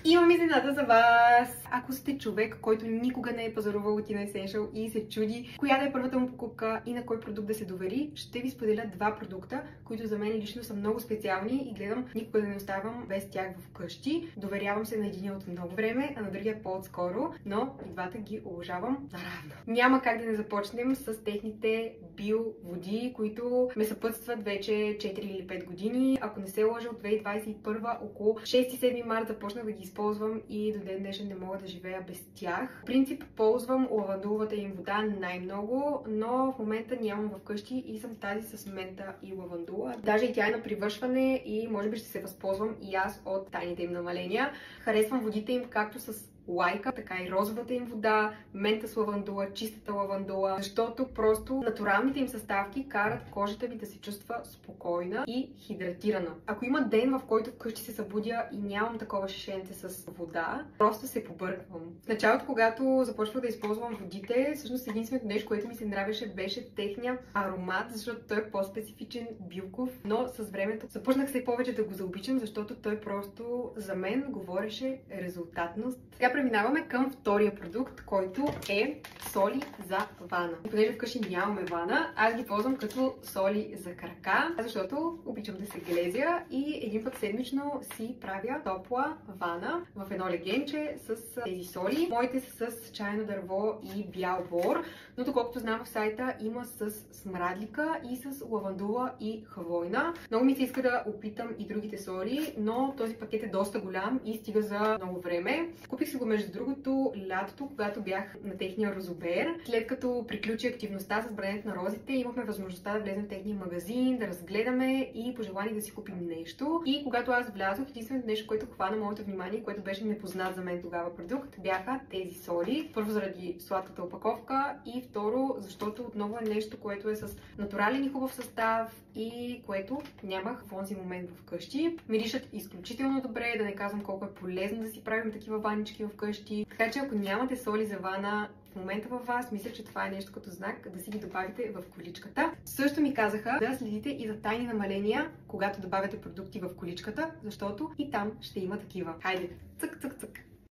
Имам изненада за вас! Ако сте човек, който никога не е пазарувал от Tina Essential и се чуди коя да е първата му покупка и на кой продукт да се довери, ще ви споделя два продукта, които за мен лично са много специални и гледам никога да не оставам без тях вкъщи. Доверявам се на единия от много време, а на другия по-отскоро, но и двата ги уважавам наравно. Няма как да не започнем с техните биоводи, които ме съпътстват вече 4 или 5 години. Ако не се лъжа, от 2021 около 6-7 марта започнах да ги използвам и до ден днешен не мога да живея без тях. В принцип ползвам лавандуловата им вода най-много, но в момента нямам вкъщи и съм тази с мента и лавандула. Даже и тя е на привършване и може би ще се възползвам и аз от тайните им намаления. Харесвам водите им както с лайка, така и розовата им вода, мента с лавандула, чистата лавандула, защото просто натуралните им съставки карат кожата ми да се чувства спокойна и хидратирана. Ако има ден, в който вкъщи се събудя и нямам такова шишенце с вода, просто се побърквам. В началото, когато започвах да използвам водите, всъщност единственото нещо, което ми се нравеше, беше техния аромат, защото той е по-специфичен, билков, но с времето започнах се повече да го заобичам, защото той просто за мен говореше резултатност. Сега преминаваме към втория продукт, който е соли за вана. Понеже вкъщи нямаме вана, аз ги ползвам като соли за крака, защото обичам да се глезя и един път седмично си правя топла вана в едно легенче с тези соли. Моите са с чайно дърво и бял бор, но доколкото знам в сайта има с смрадлика и с лавандула и хвойна. Много ми се иска да опитам и другите соли, но този пакет е доста голям и стига за много време. Купих си го между другото лятото, когато бях на техния розобер. След като приключи активността с брането на розите, имахме възможността да влезем в техния магазин, да разгледаме и по желание да си купим нещо. И когато аз влязох, единственото нещо, което хвана моето внимание, което беше непознат за мен тогава продукт, бяха тези соли. Първо заради сладката опаковка и второ, защото отново е нещо, което е с натурален и хубав състав и което нямах в онзи момент вкъщи. Миришат изключително добре, да не казвам колко е полезно да си правим такива ванички вкъщи. Така че ако нямате соли за вана в момента във вас, мисля, че това е нещо като знак да си ги добавите в количката. Също ми казаха да следите и за тайни намаления, когато добавяте продукти в количката, защото и там ще има такива. Хайде, цък, цък, цък!